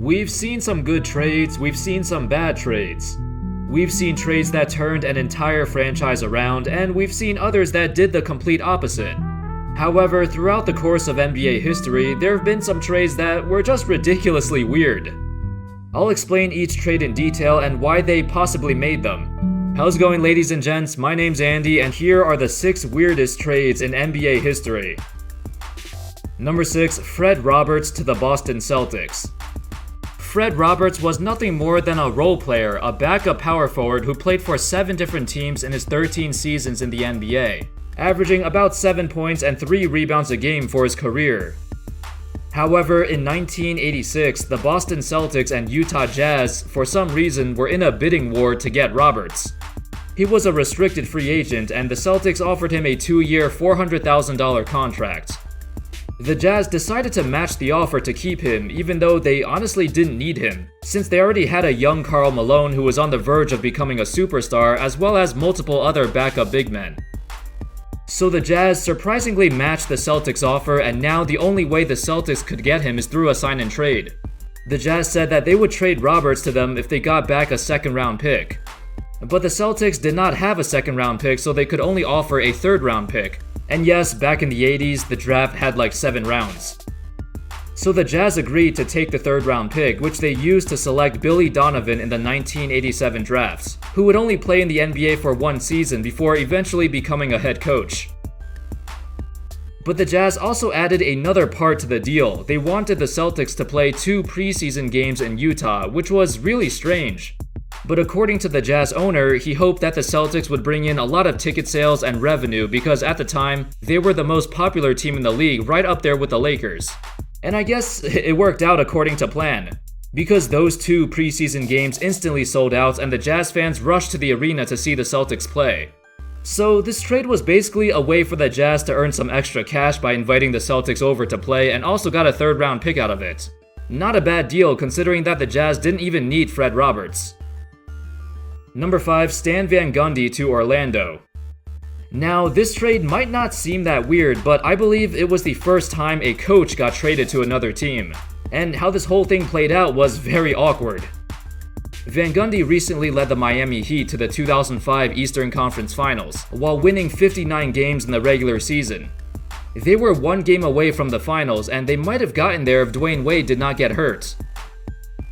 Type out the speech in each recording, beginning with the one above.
We've seen some good trades, we've seen some bad trades. We've seen trades that turned an entire franchise around, and we've seen others that did the complete opposite. However, throughout the course of NBA history, there have been some trades that were just ridiculously weird. I'll explain each trade in detail and why they possibly made them. How's it going, ladies and gents? My name's Andy, and here are the 6 weirdest trades in NBA history. Number 6, Fred Roberts to the Boston Celtics. Fred Roberts was nothing more than a role player, a backup power forward who played for 7 different teams in his 13 seasons in the NBA, averaging about 7 points and 3 rebounds a game for his career. However, in 1986, the Boston Celtics and Utah Jazz, for some reason, were in a bidding war to get Roberts. He was a restricted free agent, and the Celtics offered him a 2-year, $400,000 contract. The Jazz decided to match the offer to keep him, even though they honestly didn't need him, since they already had a young Karl Malone who was on the verge of becoming a superstar, as well as multiple other backup big men. So the Jazz surprisingly matched the Celtics' offer, and now the only way the Celtics could get him is through a sign and trade. The Jazz said that they would trade Roberts to them if they got back a second-round pick. But the Celtics did not have a second-round pick, so they could only offer a third-round pick. And yes, back in the 80s, the draft had like 7 rounds. So the Jazz agreed to take the third-round pick, which they used to select Billy Donovan in the 1987 drafts, who would only play in the NBA for 1 season before eventually becoming a head coach. But the Jazz also added another part to the deal. They wanted the Celtics to play 2 preseason games in Utah, which was really strange. But according to the Jazz owner, he hoped that the Celtics would bring in a lot of ticket sales and revenue because at the time, they were the most popular team in the league, right up there with the Lakers. And I guess it worked out according to plan, because those 2 preseason games instantly sold out and the Jazz fans rushed to the arena to see the Celtics play. So this trade was basically a way for the Jazz to earn some extra cash by inviting the Celtics over to play, and also got a third-round pick out of it. Not a bad deal considering that the Jazz didn't even need Fred Roberts. Number 5, Stan Van Gundy to Orlando. Now, this trade might not seem that weird, but I believe it was the first time a coach got traded to another team. And how this whole thing played out was very awkward. Van Gundy recently led the Miami Heat to the 2005 Eastern Conference Finals, while winning 59 games in the regular season. They were 1 game away from the finals, and they might have gotten there if Dwayne Wade did not get hurt.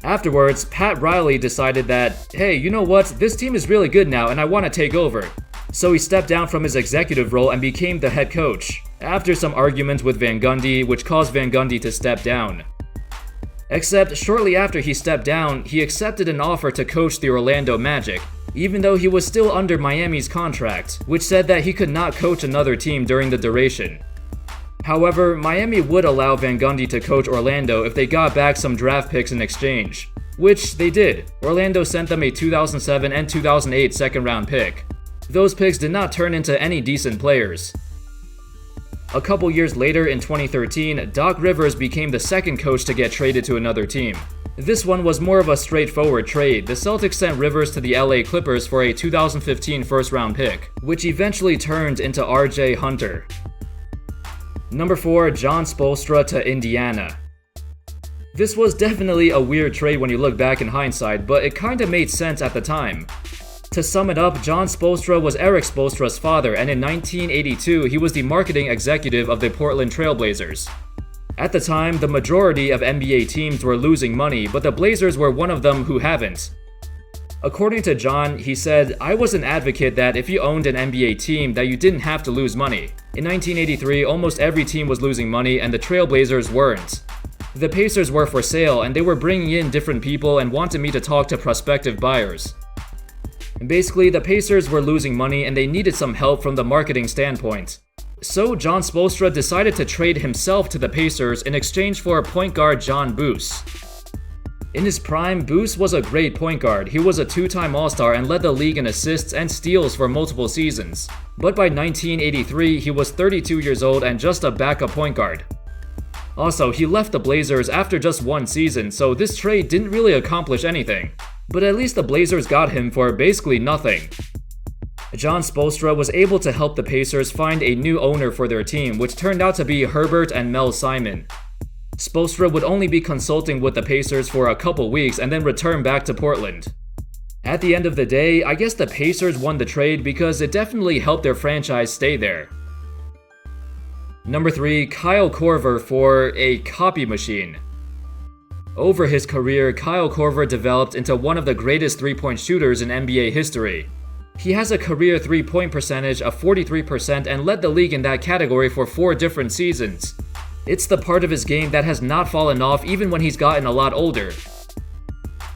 Afterwards, Pat Riley decided that, hey, you know what, this team is really good now and I want to take over. So he stepped down from his executive role and became the head coach, after some arguments with Van Gundy, which caused Van Gundy to step down. Except, shortly after he stepped down, he accepted an offer to coach the Orlando Magic, even though he was still under Miami's contract, which said that he could not coach another team during the duration. However, Miami would allow Van Gundy to coach Orlando if they got back some draft picks in exchange, which they did. Orlando sent them a 2007 and 2008 second-round pick. Those picks did not turn into any decent players. A couple years later, in 2013, Doc Rivers became the second coach to get traded to another team. This one was more of a straightforward trade. The Celtics sent Rivers to the LA Clippers for a 2015 first-round pick, which eventually turned into RJ Hunter. Number 4, Jon Spoelstra to Indiana. This was definitely a weird trade when you look back in hindsight, but it kinda made sense at the time. To sum it up, Jon Spoelstra was Erik Spoelstra's father, and in 1982, he was the marketing executive of the Portland Trail Blazers. At the time, the majority of NBA teams were losing money, but the Blazers were one of them who haven't. According to Jon, he said, "I was an advocate that if you owned an NBA team, that you didn't have to lose money. In 1983, almost every team was losing money and the Trailblazers weren't. The Pacers were for sale and they were bringing in different people and wanted me to talk to prospective buyers. Basically, the Pacers were losing money and they needed some help from the marketing standpoint. So Jon Spoelstra decided to trade himself to the Pacers in exchange for point guard John Boos. In his prime, Boos was a great point guard. He was a 2-time All-Star and led the league in assists and steals for multiple seasons. But by 1983, he was 32 years old and just a backup point guard. Also, he left the Blazers after just 1 season, so this trade didn't really accomplish anything. But at least the Blazers got him for basically nothing. Jon Spoelstra was able to help the Pacers find a new owner for their team, which turned out to be Herbert and Mel Simon. Spoelstra would only be consulting with the Pacers for a couple weeks and then return back to Portland. At the end of the day, I guess the Pacers won the trade because it definitely helped their franchise stay there. Number 3, Kyle Korver for a copy machine. Over his career, Kyle Korver developed into one of the greatest three-point shooters in NBA history. He has a career three-point percentage of 43% and led the league in that category for 4 different seasons. It's the part of his game that has not fallen off even when he's gotten a lot older.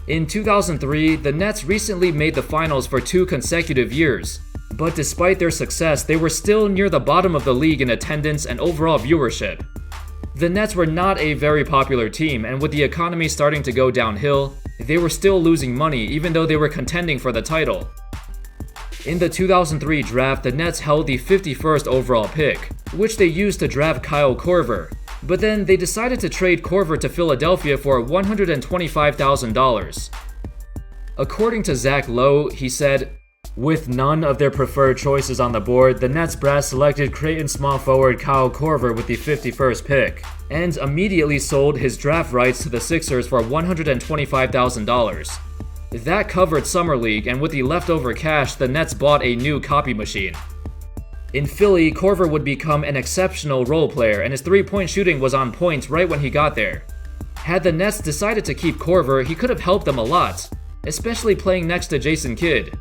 In 2003, the Nets recently made the finals for 2 consecutive years, but despite their success, they were still near the bottom of the league in attendance and overall viewership. The Nets were not a very popular team, and with the economy starting to go downhill, they were still losing money even though they were contending for the title. In the 2003 draft, the Nets held the 51st overall pick, which they used to draft Kyle Korver, but then they decided to trade Korver to Philadelphia for $125,000. According to Zach Lowe, he said, "With none of their preferred choices on the board, the Nets brass selected Creighton small forward Kyle Korver with the 51st pick, and immediately sold his draft rights to the Sixers for $125,000. That covered Summer League, and with the leftover cash, the Nets bought a new copy machine. In Philly, Korver would become an exceptional role player, and his three-point shooting was on point right when he got there. Had the Nets decided to keep Korver, he could have helped them a lot, especially playing next to Jason Kidd.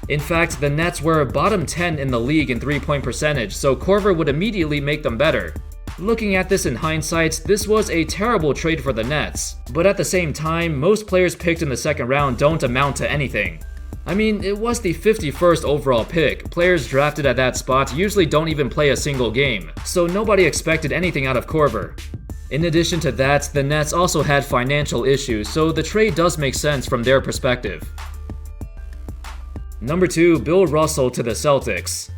In fact, the Nets were bottom 10 in the league in three-point percentage, so Korver would immediately make them better. Looking at this in hindsight, this was a terrible trade for the Nets, but at the same time, most players picked in the second round don't amount to anything. I mean, it was the 51st overall pick. Players drafted at that spot usually don't even play a single game, so nobody expected anything out of Korver. In addition to that, the Nets also had financial issues, so the trade does make sense from their perspective. Number 2, Bill Russell to the Celtics.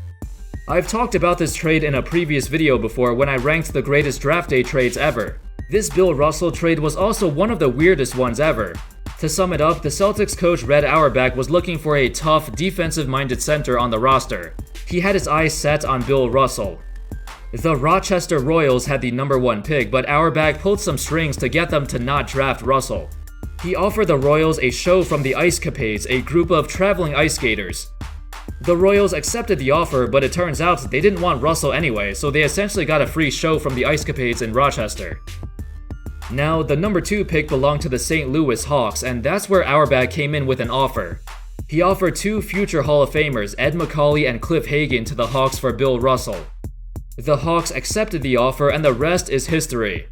I've talked about this trade in a previous video before when I ranked the greatest draft day trades ever. This Bill Russell trade was also one of the weirdest ones ever. To sum it up, the Celtics coach Red Auerbach was looking for a tough, defensive-minded center on the roster. He had his eyes set on Bill Russell. The Rochester Royals had the number 1 pick, but Auerbach pulled some strings to get them to not draft Russell. He offered the Royals a show from the Ice Capades, a group of traveling ice skaters. The Royals accepted the offer, but it turns out they didn't want Russell anyway, so they essentially got a free show from the Ice Capades in Rochester. Now, the number 2 pick belonged to the St. Louis Hawks, and that's where Auerbach came in with an offer. He offered 2 future Hall of Famers, Ed Macauley and Cliff Hagan, to the Hawks for Bill Russell. The Hawks accepted the offer, and the rest is history.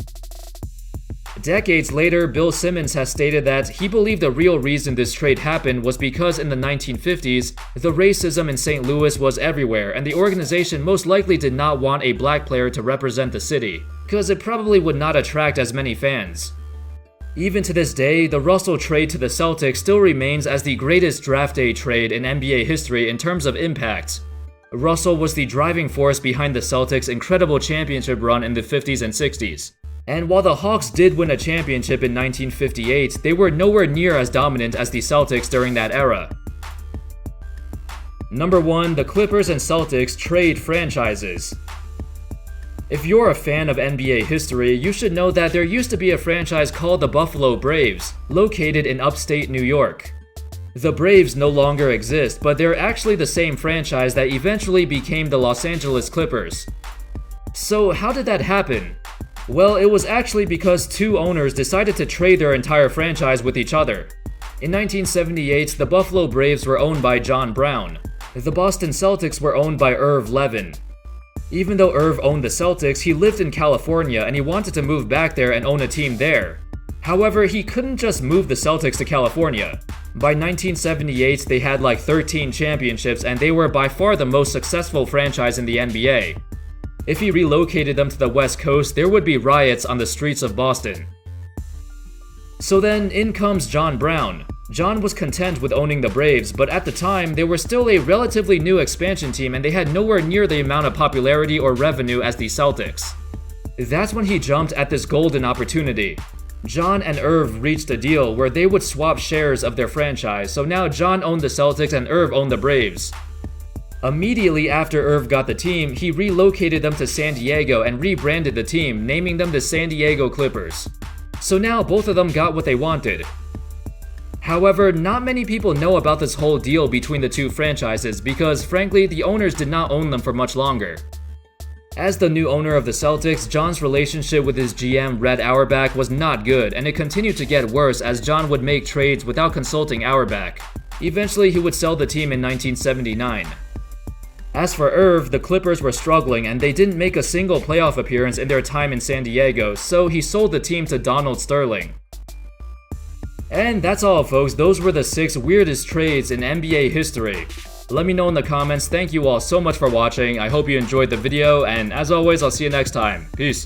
Decades later, Bill Simmons has stated that he believed the real reason this trade happened was because in the 1950s, the racism in St. Louis was everywhere, and the organization most likely did not want a black player to represent the city, because it probably would not attract as many fans. Even to this day, the Russell trade to the Celtics still remains as the greatest draft day trade in NBA history in terms of impact. Russell was the driving force behind the Celtics' incredible championship run in the 50s and 60s. And while the Hawks did win a championship in 1958, they were nowhere near as dominant as the Celtics during that era. Number 1, the Clippers and Celtics trade franchises. If you're a fan of NBA history, you should know that there used to be a franchise called the Buffalo Braves, located in upstate New York. The Braves no longer exist, but they're actually the same franchise that eventually became the Los Angeles Clippers. So how did that happen? Well, it was actually because 2 owners decided to trade their entire franchise with each other. In 1978, the Buffalo Braves were owned by John Brown. The Boston Celtics were owned by Irv Levin. Even though Irv owned the Celtics, he lived in California and he wanted to move back there and own a team there. However, he couldn't just move the Celtics to California. By 1978, they had like 13 championships and they were by far the most successful franchise in the NBA. If he relocated them to the West Coast, there would be riots on the streets of Boston. So then, in comes John Brown. John was content with owning the Braves, but at the time, they were still a relatively new expansion team and they had nowhere near the amount of popularity or revenue as the Celtics. That's when he jumped at this golden opportunity. John and Irv reached a deal where they would swap shares of their franchise, so now John owned the Celtics and Irv owned the Braves. Immediately after Irv got the team, he relocated them to San Diego and rebranded the team, naming them the San Diego Clippers. So now both of them got what they wanted. However, not many people know about this whole deal between the two franchises because, frankly, the owners did not own them for much longer. As the new owner of the Celtics, Jon's relationship with his GM Red Auerbach was not good, and it continued to get worse as Jon would make trades without consulting Auerbach. Eventually, he would sell the team in 1979. As for Irv, the Clippers were struggling and they didn't make a single playoff appearance in their time in San Diego, so he sold the team to Donald Sterling. And that's all, folks. Those were the 6 weirdest trades in NBA history. Let me know in the comments. Thank you all so much for watching. I hope you enjoyed the video, and as always, I'll see you next time. Peace.